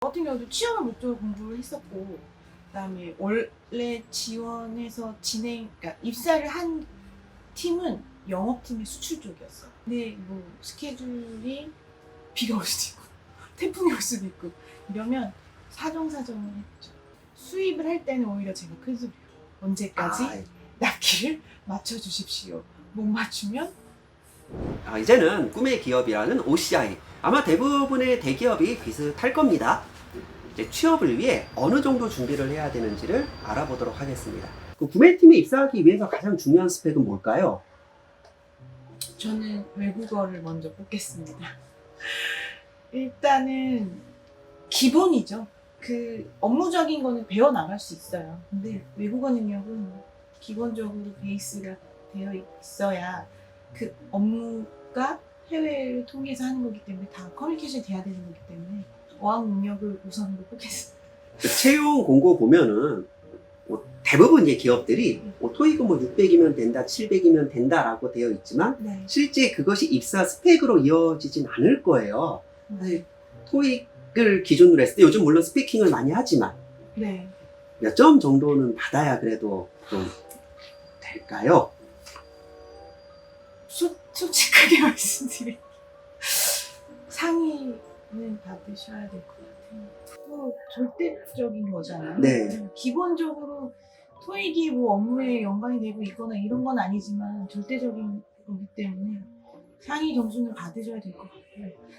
같은 경우도 취업을 목적으로 공부를 했었고, 그다음에 원래 지원해서 그러니까 입사를 한 팀은 영업팀의 수출 쪽이었어요. 근데 뭐 스케줄이 비가 올 수도 있고 태풍이 올 수도 있고 이러면 사정사정을 했죠. 수입을 할 때는 오히려 제가 큰 소리요. 언제까지 납기를 맞춰주십시오. 못 맞추면 이제는 꿈의 기업이라는 OCI. 아마 대부분의 대기업이 비슷할 겁니다. 이제 취업을 위해 어느 정도 준비를 해야 되는지를 알아보도록 하겠습니다. 그 구매팀에 입사하기 위해서 가장 중요한 스펙은 뭘까요? 저는 외국어를 먼저 뽑겠습니다. 일단은 기본이죠. 그 업무적인 거는 배워 나갈 수 있어요. 근데 외국어 능력은 기본적으로 베이스가 되어 있어야 그 업무가 해외를 통해서 하는 거기 때문에 다 커뮤니케이션이 돼야 되는 거기 때문에 어학 능력을 우선으로 뽑겠습니다. 채용 공고 보면은 대부분 이제 기업들이 토익은 뭐 600이면 된다, 700이면 된다라고 되어 있지만 네. 실제 그것이 입사 스펙으로 이어지진 않을 거예요. 사실 토익을 기준으로 했을 때 요즘 물론 스피킹을 많이 하지만 네. 몇 점 정도는 받아야 그래도 좀 될까요? 솔직하게 말씀드릴게요. 상위는 받으셔야 될 것 같아요. 또 절대적인 거잖아요. 네. 기본적으로 토익이 뭐 업무에 연관이 되고 있거나 이런 건 아니지만 절대적인 거기 때문에 상위 점수는 받으셔야 될 것 같고요.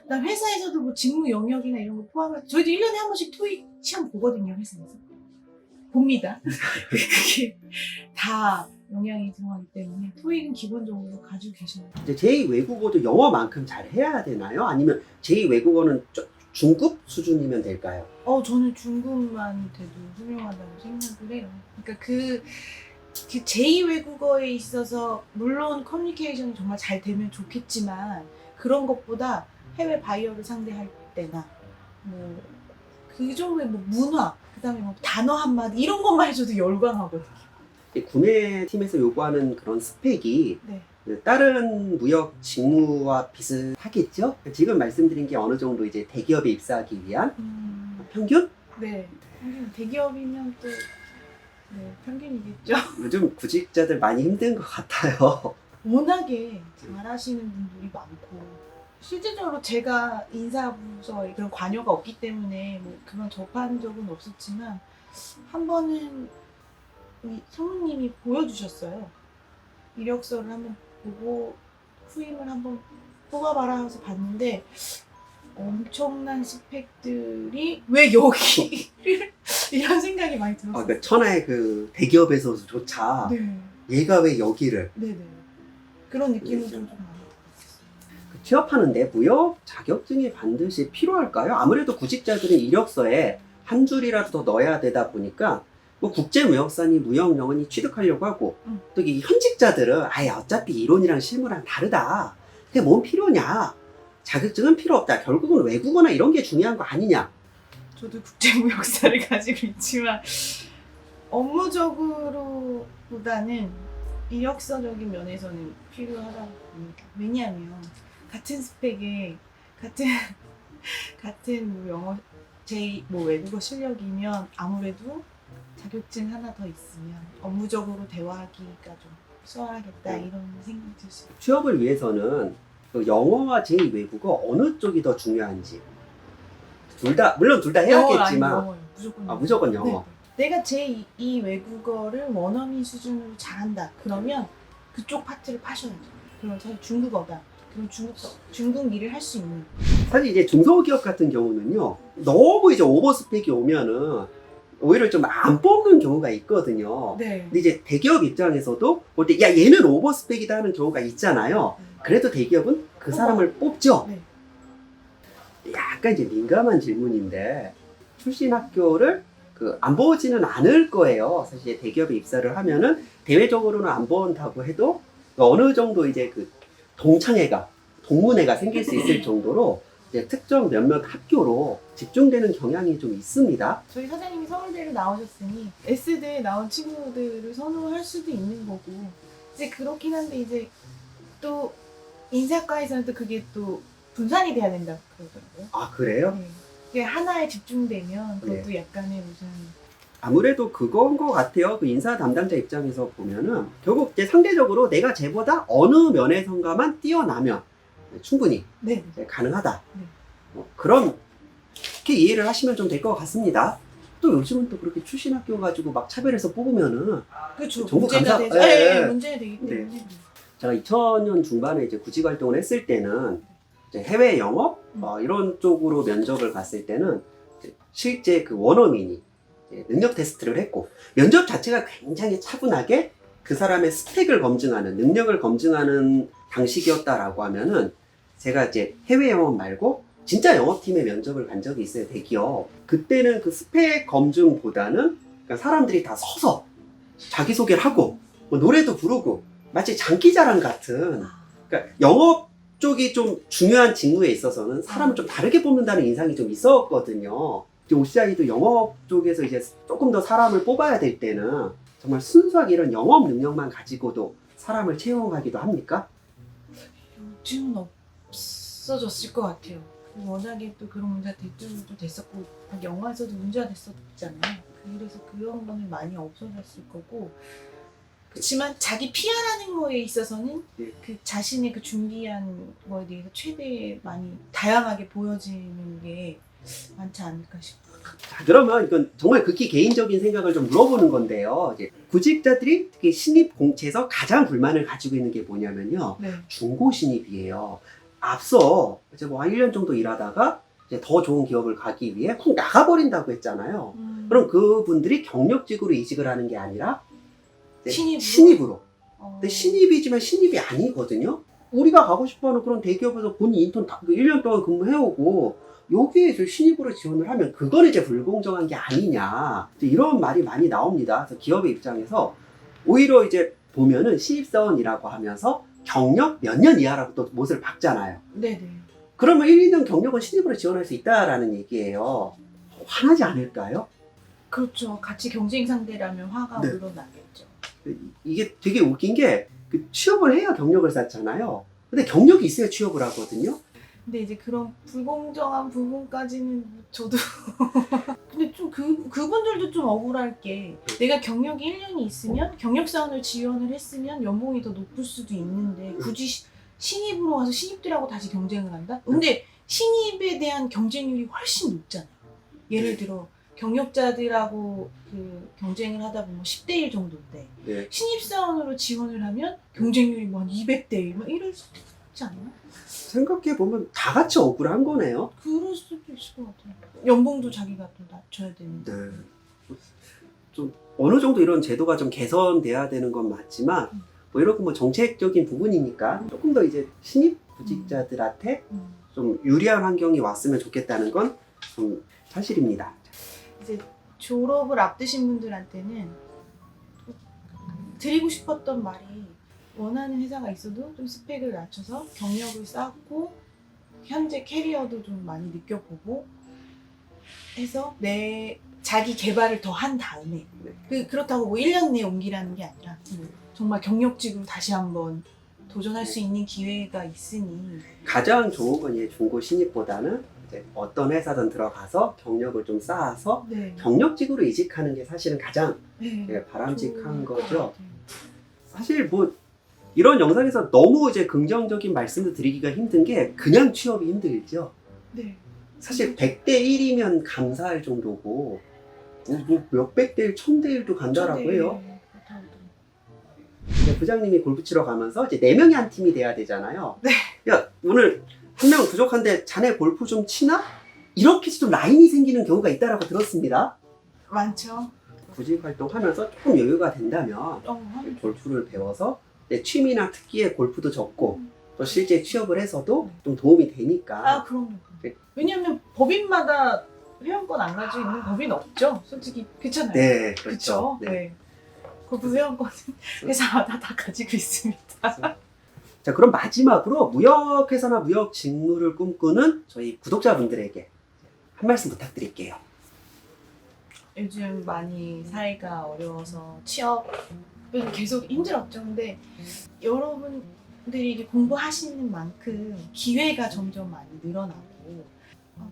그다음 회사에서도 뭐 직무 영역이나 이런 거 포함해서 저희도 1년에 한 번씩 토익 시험 보거든요, 회사에서. 봅니다. 그게 다 영향이 들어가기 때문에 토익은 기본적으로 가지고 계셔야 돼요. 이제 제2 외국어도 영어만큼 잘 해야 되나요? 아니면 제2 외국어는 중급 수준이면 될까요? 저는 중급만 돼도 훌륭하다고 생각을 해요. 그러니까 그 제2 외국어에 있어서 물론 커뮤니케이션이 정말 잘 되면 좋겠지만 그런 것보다 해외 바이어를 상대할 때나 뭐 그 정도의 뭐 문화, 그다음에 뭐 단어 한마디 이런 것만 해줘도 열광하거든요. 구매팀에서 요구하는 그런 스펙이 네. 다른 무역 직무와 비슷하겠죠? 지금 말씀드린 게 어느 정도 이제 대기업에 입사하기 위한 평균? 네. 대기업이면 또 네, 평균이겠죠. 요즘 구직자들 많이 힘든 것 같아요. 워낙에 잘하시는 분들이 많고 실질적으로 제가 인사부서에 그런 관여가 없기 때문에 뭐 그런 접한 적은 없었지만 한 번은 이 사모님이 보여주셨어요. 이력서를 한번 보고 후임을 한번 뽑아봐라 해서 봤는데 엄청난 스펙들이 왜 여기를 이런 생각이 많이 들었어요. 그러니까 천하의 그 대기업에서조차 네. 얘가 왜 여기를 네네. 그런 느낌은 좀 많이 들었어요. 취업하는데 무역 자격증이 반드시 필요할까요? 아무래도 구직자들은 이력서에 한 줄이라도 더 넣어야 되다 보니까 뭐 국제무역사니 무역영어니 취득하려고 하고 또 이 현직자들은 아예 어차피 이론이랑 실무랑 다르다. 그게 뭔 필요냐? 자격증은 필요 없다. 결국은 외국어나 이런 게 중요한 거 아니냐? 저도 국제무역사를 가지고 있지만 업무적으로보다는 이력서적인 면에서는 필요하다고 봅니다. 왜냐하면 같은 스펙에 같은 뭐 영어 뭐 외국어 실력이면 아무래도 자격증 하나 더 있으면 업무적으로 대화하기가 좀 수월하겠다 이런 생각이 들 수 있어요. 취업을 위해서는 그 영어와 제2 외국어 어느 쪽이 더 중요한지 물론 둘 다 해야겠지만 영어요. 무조건 무조건 영어. 네. 내가 제2 외국어를 원어민 수준으로 잘한다 그러면 그쪽 파트를 파셔야죠. 그럼 사실 중국어다. 그럼 중국 일을 할 수 있는. 사실 이제 중소기업 같은 경우는요 너무 이제 오버 스펙이 오면은 오히려 좀 안 뽑는 경우가 있거든요. 네. 근데 이제 대기업 입장에서도 볼 때 야 얘는 오버 스펙이다 하는 경우가 있잖아요. 그래도 대기업은 그 사람을 뽑죠. 네. 약간 이제 민감한 질문인데 출신 학교를 안 보지는 않을 거예요. 사실 대기업에 입사를 하면은 대외적으로는 안 본다고 해도 어느 정도 이제 그 동문회가 생길 수 있을 정도로 이제 특정 몇몇 학교로 집중되는 경향이 좀 있습니다. 저희 사장님이 서울대를 나오셨으니 S대에 나온 친구들을 선호할 수도 있는 거고 이제 그렇긴 한데 이제 또 인사과에서는 또 그게 또 분산이 돼야 된다고 그러더라고요. 아 그래요? 네. 그게 하나에 집중되면 네. 그것도 약간의 무슨 아무래도 그건 것 같아요. 그 인사 담당자 입장에서 보면은 결국 이제 상대적으로 내가 쟤보다 어느 면에선가만 뛰어나면 충분히 네. 이제 가능하다. 네. 그렇게 이해를 하시면 좀 될 것 같습니다. 또 요즘은 또 그렇게 출신 학교 가지고 막 차별해서 뽑으면은 그렇죠. 정부 문제가 감사- 되죠. 예, 예, 예. 문제가 되기 때문에. 네. 제가 2000년 중반에 이제 구직 활동을 했을 때는 이제 해외 영업 이런 쪽으로 면접을 갔을 때는 이제 실제 그 원어민이 이제 능력 테스트를 했고 면접 자체가 굉장히 차분하게 그 사람의 스펙을 검증하는 능력을 검증하는 방식이었다라고 하면은 제가 이제 해외 영업 말고 진짜 영업팀의 면접을 간 적이 있어요. 대기업. 그때는 그 스펙 검증보다는 그러니까 사람들이 다 서서 자기소개를 하고 뭐 노래도 부르고 마치 장기자랑 같은 그러니까 영업 쪽이 좀 중요한 직무에 있어서는 사람을 좀 다르게 뽑는다는 인상이 좀 있었거든요. OCI도 영업 쪽에서 이제 조금 더 사람을 뽑아야 될 때는 정말 순수하게 이런 영업 능력만 가지고도 사람을 채용하기도 합니까? 요즘은 없어졌을 것 같아요. 워낙에 또 그런 문제가 대두도 됐었고 영화에서도 문제가 됐었잖아요. 그래서 그런 거는 많이 없어졌을 거고 그렇지만 자기 PR하는 거에 있어서는 네. 그 자신의 그 준비한 거에 대해서 최대 많이 다양하게 보여지는 게 많지 않을까 싶어요. 자, 그러면 이건 정말 극히 개인적인 생각을 좀 물어보는 건데요. 이제 구직자들이 특히 신입 공채에서 가장 불만을 가지고 있는 게 뭐냐면요. 네. 중고 신입이에요. 앞서 이제 뭐 한 1년 정도 일하다가 이제 더 좋은 기업을 가기 위해 훅 나가버린다고 했잖아요. 그럼 그분들이 경력직으로 이직을 하는 게 아니라 이제 신입으로. 근데 신입이지만 신입이 아니거든요. 우리가 가고 싶어하는 그런 대기업에서 본인 인턴 1년 동안 근무해오고 여기에 이제 신입으로 지원을 하면 그건 이제 불공정한 게 아니냐. 이제 이런 말이 많이 나옵니다. 그래서 기업의 입장에서 오히려 이제 보면은 신입사원이라고 하면서 경력 몇 년 이하라고 또 못을 박잖아요. 네네. 그러면 1, 2년 경력은 신입으로 지원할 수 있다라는 얘기예요. 화나지 않을까요? 그렇죠. 같이 경쟁 상대라면 화가 네. 우러나겠죠. 이게 되게 웃긴 게 그 취업을 해야 경력을 쌓잖아요. 근데 경력이 있어야 취업을 하거든요. 근데 이제 그런 불공정한 부분까지는 저도 근데 좀 그분들도 좀 억울할 게 내가 경력이 1년이 있으면 경력사원을 지원을 했으면 연봉이 더 높을 수도 있는데 굳이 신입으로 와서 신입들하고 다시 경쟁을 한다? 근데 신입에 대한 경쟁률이 훨씬 높잖아요. 예를 들어 경력자들하고 그 경쟁을 하다 보면 10대 1 정도인데 네. 신입사원으로 지원을 하면 경쟁률이 뭐 한 200대 1 막 이럴 수도 있지 않나? 생각해보면 다 같이 억울한 거네요. 그럴 수도 있을 것 같아요. 연봉도 자기가 또 낮춰야 되는데. 네. 좀 어느 정도 이런 제도가 좀 개선돼야 되는 건 맞지만 뭐 이렇게 뭐 정책적인 부분이니까 조금 더 이제 신입 구직자들한테 좀 유리한 환경이 왔으면 좋겠다는 건 좀 사실입니다. 이제 졸업을 앞두신 분들한테는 드리고 싶었던 말이 원하는 회사가 있어도 좀 스펙을 낮춰서 경력을 쌓고 현재 캐리어도 좀 많이 느껴보고 해서 내 자기 개발을 더 한 다음에 그렇다고 뭐 1년 내에 옮기라는 게 아니라 정말 경력직으로 다시 한번 도전할 수 있는 기회가 있으니 가장 좋은 건 이제 중고 신입보다는 이제 어떤 회사든 들어가서 경력을 좀 쌓아서 네. 경력직으로 이직하는 게 사실은 가장 네. 바람직한 좋을 것 거죠. 같아요. 사실 뭐 이런 영상에서 너무 이제 긍정적인 말씀을 드리기가 힘든 게 그냥 취업이 힘들죠. 네. 사실 100대 1이면 감사할 정도고 뭐 몇백 대 1, 1000대 1도 간다라고 해요. 그렇다고 이제 부장님이 골프 치러 가면서 이제 4명이 한 팀이 돼야 되잖아요. 네. 야, 오늘 한 명 부족한데 자네 골프 좀 치나? 이렇게 좀 라인이 생기는 경우가 있다라고 들었습니다. 많죠. 구직 활동하면서 조금 여유가 된다면 골프를 배워서 내 취미나 특기의 골프도 적고 또 실제 취업을 해서도 좀 도움이 되니까. 아, 그럼요. 왜냐하면 법인마다 회원권 안 가지고 있는 법인 없죠. 솔직히 그렇잖아요. 네, 그렇죠. 그렇죠. 네. 네. 골프 회원권은 회사마다 다 가지고 있습니다. 자, 그럼 마지막으로 무역회사나 무역 직무를 꿈꾸는 저희 구독자분들에게 한 말씀 부탁드릴게요. 요즘 많이 사회가 어려워서 취업은 계속 힘들었죠. 근데 여러분들이 이게 공부하시는 만큼 기회가 점점 많이 늘어나고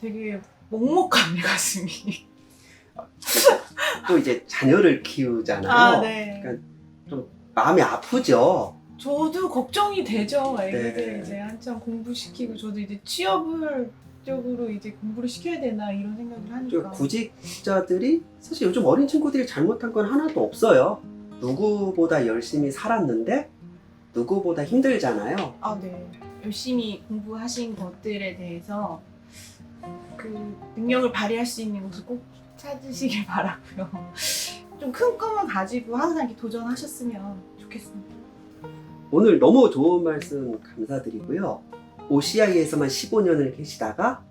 되게 먹먹합니다, 가슴이. 또 이제 자녀를 키우잖아요. 아, 네. 그러니까 마음이 아프죠. 저도 걱정이 되죠. 애기들 네. 이제 한참 공부시키고 저도 이제 취업을 쪽으로 이제 공부를 시켜야 되나 이런 생각을 하니까. 구직자들이 사실 요즘 어린 친구들이 잘못한 건 하나도 없어요. 누구보다 열심히 살았는데 누구보다 힘들잖아요. 아, 네. 열심히 공부하신 것들에 대해서 그 능력을 발휘할 수 있는 곳을 꼭 찾으시길 바라고요. 좀 큰 꿈을 가지고 항상 이렇게 도전하셨으면 좋겠습니다. 오늘 너무 좋은 말씀 감사드리고요. OCI에서만 15년을 계시다가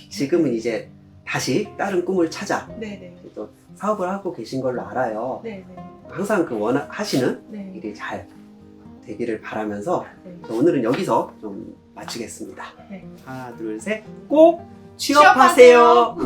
지금은 이제 다시 다른 꿈을 찾아 네네. 또 사업을 하고 계신 걸로 알아요. 네네. 항상 그 원하시는 네. 일이 잘 되기를 바라면서 네. 오늘은 여기서 좀 마치겠습니다. 네. 하나, 둘, 셋. 꼭 취업하세요.